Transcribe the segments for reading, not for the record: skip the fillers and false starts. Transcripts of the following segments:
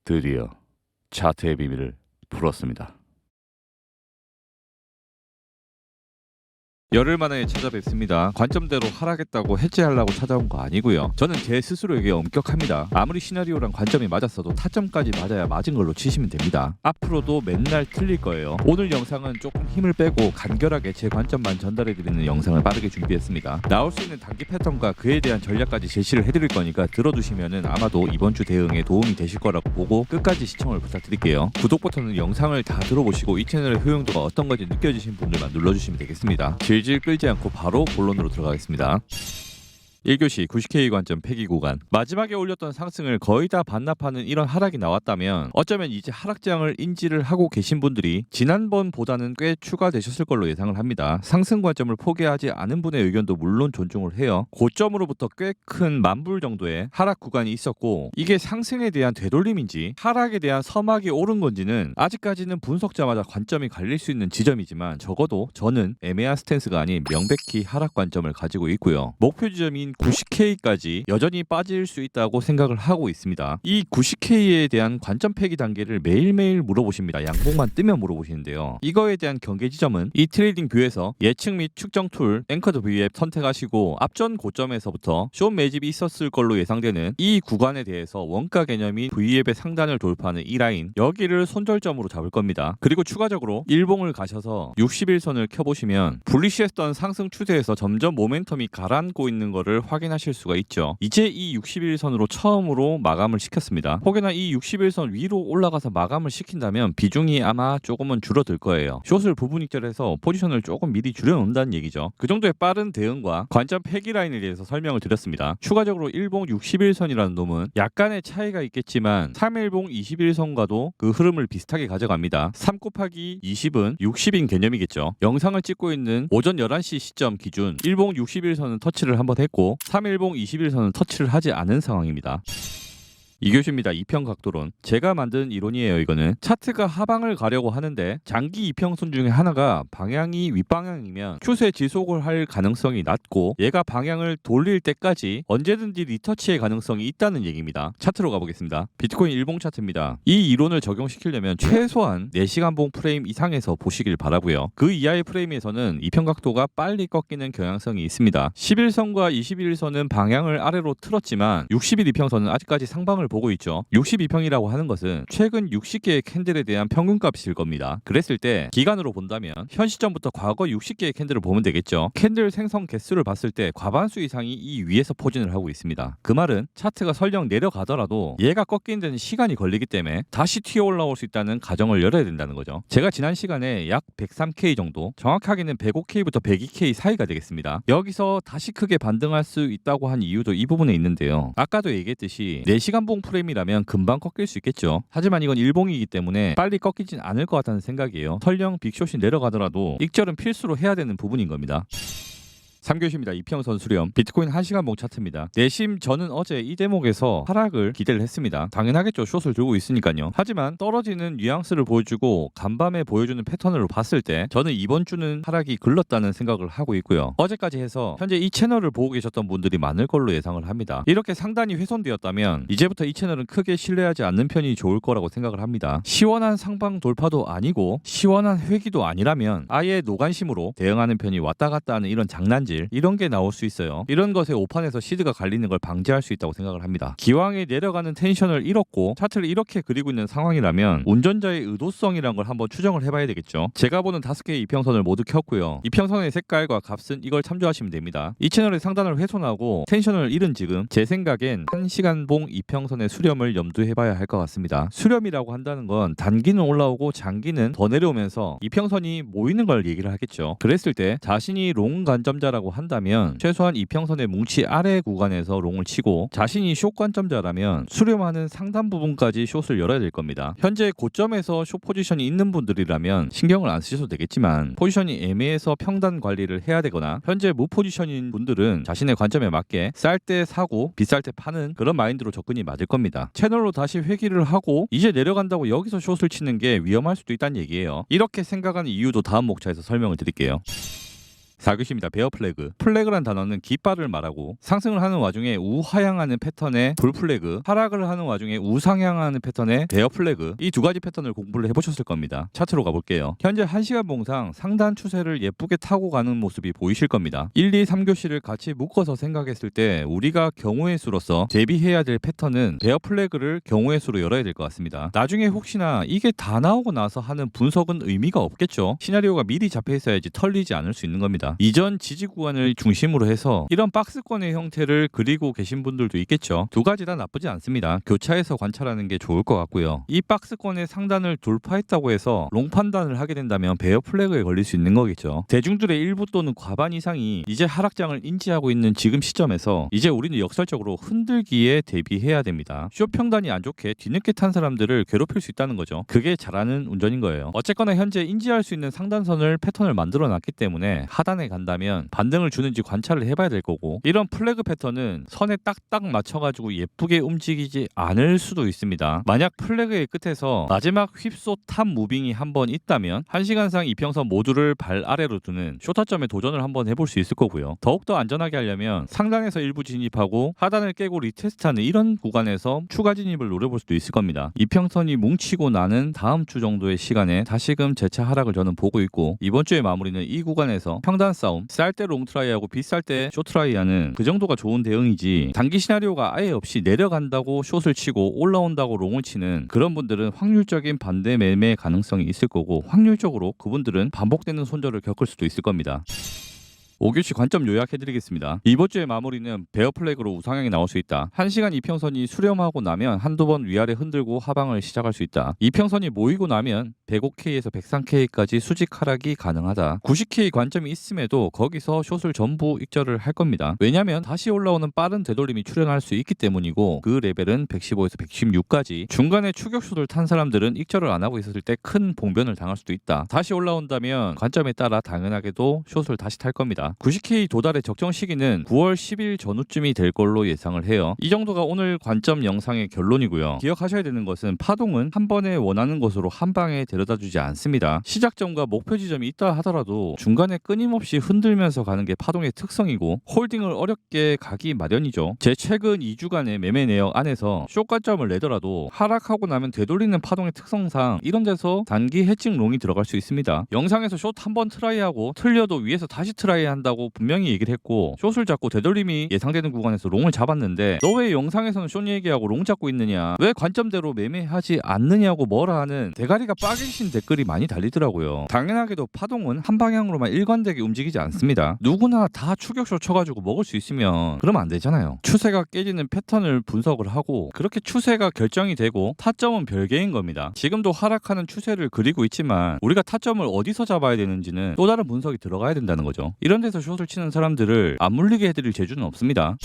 드디어 차트의 비밀을 풀었습니다. 열흘 만에 찾아뵙습니다. 관점대로 하락했다고 해지하려고 찾아온 거 아니고요. 저는 제 스스로에게 엄격합니다. 아무리 시나리오랑 관점이 맞았어도 타점까지 맞아야 맞은 걸로 치시면 됩니다. 앞으로도 맨날 틀릴 거예요. 오늘 영상은 조금 힘을 빼고 간결하게 제 관점만 전달해드리는 영상을 빠르게 준비했습니다. 나올 수 있는 단기 패턴과 그에 대한 전략까지 제시를 해드릴 거니까 들어두시면은 아마도 이번 주 대응에 도움이 되실 거라고 보고 끝까지 시청을 부탁드릴게요. 구독 버튼은 영상을 다 들어보시고 이 채널의 효용도가 어떤 건지 느껴지신 분들만 눌러주시면 되겠습니다. 질질 끌지 않고 바로 본론으로 들어가겠습니다. 1교시 90K 관점 폐기 구간, 마지막에 올렸던 상승을 거의 다 반납하는 이런 하락이 나왔다면 어쩌면 이제 하락장을 인지를 하고 계신 분들이 지난번보다는 꽤 추가되셨을 걸로 예상을 합니다. 상승 관점을 포기하지 않은 분의 의견도 물론 존중을 해요. 고점으로부터 꽤 큰 만불 정도의 하락 구간이 있었고, 이게 상승에 대한 되돌림인지 하락에 대한 서막이 오른 건지는 아직까지는 분석자마다 관점이 갈릴 수 있는 지점이지만, 적어도 저는 애매한 스탠스가 아닌 명백히 하락 관점을 가지고 있고요. 목표 지점인 90K까지 여전히 빠질 수 있다고 생각을 하고 있습니다. 이 90K에 대한 관점 폐기 단계를 매일매일 물어보십니다. 양봉만 뜨면 물어보시는데요. 이거에 대한 경계 지점은 이 트레이딩 뷰에서 예측 및 측정 툴 앵커드 V앱 선택하시고 앞전 고점에서부터 숏 매집이 있었을 걸로 예상되는 이 구간에 대해서 원가 개념인 V앱의 상단을 돌파하는 이 라인, 여기를 손절점으로 잡을 겁니다. 그리고 추가적으로 일봉을 가셔서 60일선을 켜보시면 불리시했던 상승 추세에서 점점 모멘텀이 가라앉고 있는 거를 확인하실 수가 있죠. 이제 이 60일선으로 처음으로 마감을 시켰습니다. 혹여나 이 60일선 위로 올라가서 마감을 시킨다면 비중이 아마 조금은 줄어들 거예요. 숏을 부분익절해서 포지션을 조금 미리 줄여놓는다는 얘기죠. 그 정도의 빠른 대응과 관점 폐기 라인에 대해서 설명을 드렸습니다. 추가적으로 일봉 60일선이라는 놈은 약간의 차이가 있겠지만 3일봉 21선과도 그 흐름을 비슷하게 가져갑니다. 3 곱하기 20은 60인 개념이겠죠. 영상을 찍고 있는 오전 11시 시점 기준 일봉 60일선은 터치를 한번 했고 3일봉 20일선은 터치를 하지 않은 상황입니다. 2교시입니다. 이평 각도론. 제가 만든 이론이에요. 이거는 차트가 하방을 가려고 하는데 장기 이평선 중에 하나가 방향이 윗방향이면 추세 지속을 할 가능성이 낮고, 얘가 방향을 돌릴 때까지 언제든지 리터치의 가능성이 있다는 얘기입니다. 차트로 가보겠습니다. 비트코인 일봉 차트입니다. 이 이론을 적용시키려면 최소한 4시간봉 프레임 이상에서 보시길 바라고요. 그 이하의 프레임에서는 이평 각도가 빨리 꺾이는 경향성이 있습니다. 11선과 21선은 방향을 아래로 틀었지만 60일 이평선은 아직까지 상방을 보고 있죠. 62평이라고 하는 것은 최근 60개의 캔들에 대한 평균값일 겁니다. 그랬을 때 기간으로 본다면 현 시점부터 과거 60개의 캔들을 보면 되겠죠. 캔들 생성 개수를 봤을 때 과반수 이상이 이 위에서 포진을 하고 있습니다. 그 말은 차트가 설령 내려가더라도 얘가 꺾이는 데는 시간이 걸리기 때문에 다시 튀어 올라올 수 있다는 가정을 열어야 된다는 거죠. 제가 지난 시간에 약 103K 정도, 정확하게는 105K부터 102K 사이가 되겠습니다. 여기서 다시 크게 반등할 수 있다고 한 이유도 이 부분에 있는데요. 아까도 얘기했듯이 4시간봉 프레임이라면 금방 꺾일 수 있겠죠. 하지만 이건 일봉이기 때문에 빨리 꺾이진 않을 것 같다는 생각이에요. 설령 빅숏이 내려가더라도 익절은 필수로 해야 되는 부분인 겁니다. 3교시입니다. 이평선 수렴. 비트코인 1시간봉 차트입니다. 내심 저는 어제 이 대목에서 하락을 기대를 했습니다. 당연하겠죠. 숏을 들고 있으니까요. 하지만 떨어지는 뉘앙스를 보여주고 간밤에 보여주는 패턴으로 봤을 때 저는 이번 주는 하락이 글렀다는 생각을 하고 있고요. 어제까지 해서 현재 이 채널을 보고 계셨던 분들이 많을 걸로 예상을 합니다. 이렇게 상단이 훼손되었다면 이제부터 이 채널은 크게 신뢰하지 않는 편이 좋을 거라고 생각을 합니다. 시원한 상방 돌파도 아니고 시원한 회귀도 아니라면 아예 노관심으로 대응하는 편이 왔다 갔다 하는 이런 장난질, 이런 게 나올 수 있어요. 이런 것에 오판에서 시드가 갈리는 걸 방지할 수 있다고 생각을 합니다. 기왕에 내려가는 텐션을 잃었고 차트를 이렇게 그리고 있는 상황이라면 운전자의 의도성이란 걸 한번 추정을 해봐야 되겠죠. 제가 보는 5개의 이평선을 모두 켰고요. 이평선의 색깔과 값은 이걸 참조하시면 됩니다. 이 채널의 상단을 훼손하고 텐션을 잃은 지금 제 생각엔 1시간봉 이평선의 수렴을 염두해봐야 할 것 같습니다. 수렴이라고 한다는 건 단기는 올라오고 장기는 더 내려오면서 이평선이 모이는 걸 얘기를 하겠죠. 그랬을 때 자신이 롱 관점자라고 한다면 최소한 이평선의 뭉치 아래 구간에서 롱을 치고, 자신이 숏 관점자라면 수렴하는 상단 부분까지 숏을 열어야 될 겁니다. 현재 고점에서 숏 포지션이 있는 분들이라면 신경을 안 쓰셔도 되겠지만, 포지션이 애매해서 평단 관리를 해야 되거나 현재 무포지션인 분들은 자신의 관점에 맞게 쌀 때 사고 비쌀 때 파는 그런 마인드로 접근이 맞을 겁니다. 채널로 다시 회귀를 하고 이제 내려간다고 여기서 숏을 치는 게 위험할 수도 있다는 얘기예요. 이렇게 생각하는 이유도 다음 목차에서 설명을 드릴게요. 4교시입니다. 베어 플래그. 플래그란 단어는 깃발을 말하고 상승을 하는 와중에 우하향하는 패턴의 불 플래그, 하락을 하는 와중에 우상향하는 패턴의 베어 플래그, 이 두 가지 패턴을 공부를 해보셨을 겁니다. 차트로 가볼게요. 현재 1시간 봉상 상단 추세를 예쁘게 타고 가는 모습이 보이실 겁니다. 1, 2, 3교시를 같이 묶어서 생각했을 때 우리가 경우의 수로서 대비해야 될 패턴은 베어 플래그를 경우의 수로 열어야 될 것 같습니다. 나중에 혹시나 이게 다 나오고 나서 하는 분석은 의미가 없겠죠. 시나리오가 미리 잡혀 있어야지 털리지 않을 수 있는 겁니다. 이전 지지 구간을 중심으로 해서 이런 박스권의 형태를 그리고 계신 분들도 있겠죠. 두 가지 다 나쁘지 않습니다. 교차해서 관찰하는 게 좋을 것 같고요. 이 박스권의 상단을 돌파했다고 해서 롱 판단을 하게 된다면 베어 플래그에 걸릴 수 있는 거겠죠. 대중들의 일부 또는 과반 이상이 이제 하락장을 인지하고 있는 지금 시점에서 이제 우리는 역설적으로 흔들기에 대비해야 됩니다. 쇼 평단이 안 좋게 뒤늦게 탄 사람들을 괴롭힐 수 있다는 거죠. 그게 잘하는 운전인 거예요. 어쨌거나 현재 인지할 수 있는 상단선을 패턴을 만들어 놨기 때문에 하단에 간다면 반등을 주는지 관찰을 해봐야 될 거고, 이런 플래그 패턴은 선에 딱딱 맞춰가지고 예쁘게 움직이지 않을 수도 있습니다. 만약 플래그의 끝에서 마지막 휩소 탑 무빙이 한번 있다면 1시간상 이평선 모두를 발 아래로 두는 쇼타점에 도전을 한번 해볼 수 있을 거고요. 더욱더 안전하게 하려면 상단에서 일부 진입하고 하단을 깨고 리테스트하는 이런 구간에서 추가 진입을 노려볼 수도 있을 겁니다. 이평선이 뭉치고 나는 다음 주 정도의 시간에 다시금 재차 하락을 저는 보고 있고, 이번 주의 마무리는 이 구간에서 평단 싸움, 쌀 때 롱트라이하고 비쌀 때 쇼트라이하는 그 정도가 좋은 대응이지, 단기 시나리오가 아예 없이 내려간다고 숏을 치고 올라온다고 롱을 치는 그런 분들은 확률적인 반대 매매 가능성이 있을 거고, 확률적으로 그분들은 반복되는 손절을 겪을 수도 있을 겁니다. 5교시 관점 요약해드리겠습니다. 이번 주의 마무리는 베어 플래그로 우상향이 나올 수 있다. 1시간 이평선이 수렴하고 나면 한두 번 위아래 흔들고 하방을 시작할 수 있다. 이평선이 모이고 나면 105K에서 103K까지 수직 하락이 가능하다. 90K 관점이 있음에도 거기서 숏을 전부 익절을 할 겁니다. 왜냐하면 다시 올라오는 빠른 되돌림이 출현할 수 있기 때문이고, 그 레벨은 115에서 116까지 중간에 추격수를 탄 사람들은 익절을 안 하고 있었을 때 큰 봉변을 당할 수도 있다. 다시 올라온다면 관점에 따라 당연하게도 숏을 다시 탈 겁니다. 90K 도달의 적정 시기는 9월 10일 전후쯤이 될 걸로 예상을 해요. 이 정도가 오늘 관점 영상의 결론이고요. 기억하셔야 되는 것은 파동은 한 번에 원하는 곳으로 한 방에 데려다주지 않습니다. 시작점과 목표 지점이 있다 하더라도 중간에 끊임없이 흔들면서 가는 게 파동의 특성이고, 홀딩을 어렵게 가기 마련이죠. 제 최근 2주간의 매매 내역 안에서 숏관점을 내더라도 하락하고 나면 되돌리는 파동의 특성상 이런 데서 단기 해칭 롱이 들어갈 수 있습니다. 영상에서 숏 한 번 트라이하고 틀려도 위에서 다시 트라이한다고 분명히 얘기를 했고, 숏을 잡고 되돌림이 예상되는 구간에서 롱을 잡았는데 너 왜 영상에서는 숏 얘기하고 롱 잡고 있느냐, 왜 관점대로 매매하지 않느냐고 뭐라 하는 대가리가 빠개신 댓글이 많이 달리더라고요. 당연하게도 파동은 한 방향으로만 일관되게 움직이지 않습니다. 누구나 다 추격쇼 쳐가지고 먹을 수 있으면 그러면 안 되잖아요. 추세가 깨지는 패턴을 분석을 하고, 그렇게 추세가 결정이 되고 타점은 별개인 겁니다. 지금도 하락하는 추세를 그리고 있지만 우리가 타점을 어디서 잡아야 되는지는 또 다른 분석이 들어가야 된다는 거죠. 이런 데서 숏을 치는 사람들을 안 물리게 해드릴 재주는 없습니다.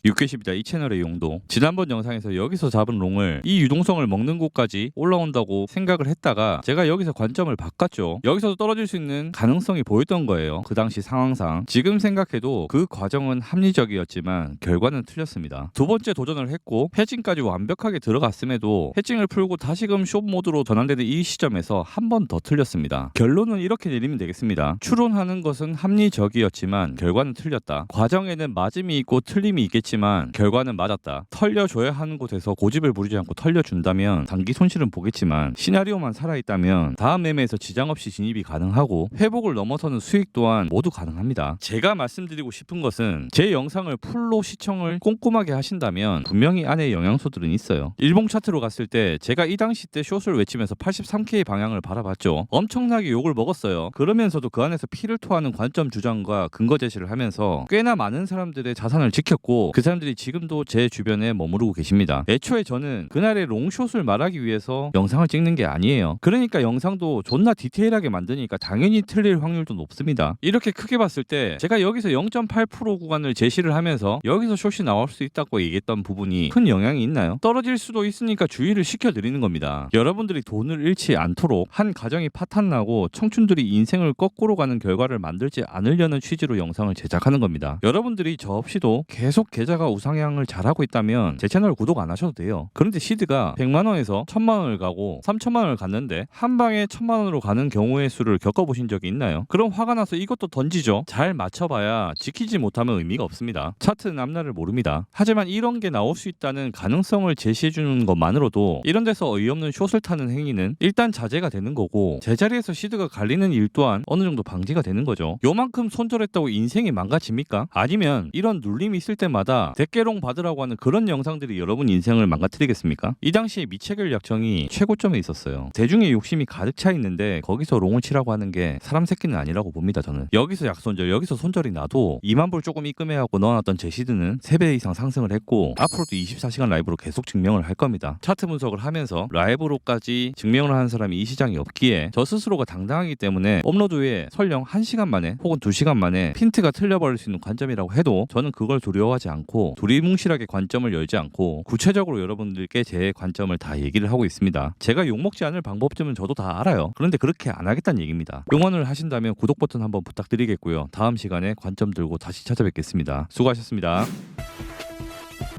6개시입니다. 이 채널의 용도. 지난번 영상에서 여기서 잡은 롱을 이 유동성을 먹는 곳까지 올라온다고 생각을 했다가 제가 여기서 관점을 바꿨죠. 여기서도 떨어질 수 있는 가능성이 보였던 거예요. 그 당시 상황상. 지금 생각해도 그 과정은 합리적이었지만 결과는 틀렸습니다. 두 번째 도전을 했고 해칭까지 완벽하게 들어갔음에도 해칭을 풀고 다시금 숏 모드로 전환되는 이 시점에서 한 번 더 틀렸습니다. 결론은 이렇게 내리면 되겠습니다. 추론하는 것은 합리적이었지만 결과는 틀렸다. 과정에는 맞음이 있고 틀림이 있겠지만 결과는 맞았다. 털려줘야 하는 곳에서 고집을 부리지 않고 털려준다면 단기 손실은 보겠지만 시나리오만 살아있다면 다음 매매에서 지장 없이 진입이 가능하고 회복을 넘어서는 수익 또한 모두 가능합니다. 제가 말씀드리고 싶은 것은 제 영상을 풀로 시청을 꼼꼼하게 하신다면 분명히 안에 영향소들은 있어요. 일봉 차트로 갔을 때 제가 이 당시 때 숏을 외치면서 83K 방향을 바라봤죠. 엄청나게 욕을 먹었어요. 그러면서도 그 안에서 피를 토하는 관점 주장과 근거 제시를 하면서 꽤나 많은 사람들의 자산을 지켰고, 그 사람들이 지금도 제 주변에 머무르고 계십니다. 애초에 저는 그날의 롱숏을 말하기 위해서 영상을 찍는 게 아니에요. 그러니까 영상도 존나 디테일하게 만드니까 당연히 틀릴 확률도 높습니다. 이렇게 크게 봤을 때 제가 여기서 0.8% 구간을 제시를 하면서 여기서 숏이 나올 수 있다고 얘기했던 부분이 큰 영향이 있나요? 떨어질 수도 있으니까 주의를 시켜드리는 겁니다. 여러분들이 돈을 잃지 않도록 한 가정이 파탄나고 청춘들이 인생을 거꾸로 가는 결과를 만들지 않으려는 취지로 영상을 제작하는 겁니다. 여러분들이 저 없이도 계속 계좌 투자가 우상향을 잘하고 있다면 제 채널 구독 안 하셔도 돼요. 그런데 시드가 100만원에서 1000만원을 가고 3000만원을 갔는데 한 방에 1000만원으로 가는 경우의 수를 겪어보신 적이 있나요? 그럼 화가 나서 이것도 던지죠. 잘 맞춰봐야 지키지 못하면 의미가 없습니다. 차트는 앞날을 모릅니다. 하지만 이런 게 나올 수 있다는 가능성을 제시해주는 것만으로도 이런 데서 어이없는 숏을 타는 행위는 일단 자제가 되는 거고, 제자리에서 시드가 갈리는 일 또한 어느 정도 방지가 되는 거죠. 요만큼 손절했다고 인생이 망가집니까? 아니면 이런 눌림이 있을 때마다 대깨롱 받으라고 하는 그런 영상들이 여러분 인생을 망가뜨리겠습니까? 이 당시에 미체결 약정이 최고점에 있었어요. 대중의 욕심이 가득 차 있는데 거기서 롱을 치라고 하는 게 사람 새끼는 아니라고 봅니다. 저는 여기서 약손절, 여기서 손절이 나도 2만 불 조금 입금해하고 넣어놨던 제 시드는 3배 이상 상승을 했고 앞으로도 24시간 라이브로 계속 증명을 할 겁니다. 차트 분석을 하면서 라이브로까지 증명을 하는 사람이 이 시장에 없기에 저 스스로가 당당하기 때문에 업로드 후에 설령 1시간 만에 혹은 2시간 만에 핀트가 틀려버릴 수 있는 관점이라고 해도 저는 그걸 두려워하지 않고 두리뭉실하게 관점을 열지 않고 구체적으로 여러분들께 제 관점을 다 얘기를 하고 있습니다. 제가 욕먹지 않을 방법쯤은 저도 다 알아요. 그런데 그렇게 안 하겠다는 얘기입니다. 응원을 하신다면 구독 버튼 한번 부탁드리겠고요. 다음 시간에 관점 들고 다시 찾아뵙겠습니다. 수고하셨습니다.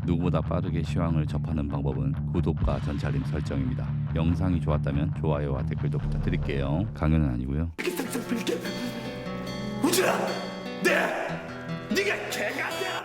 누구보다 빠르게 시황을 접하는 방법은 구독과 전체 알림 설정입니다. 영상이 좋았다면 좋아요와 댓글도 부탁드릴게요. 강요는 아니고요. 우준아, 네가 개가 돼.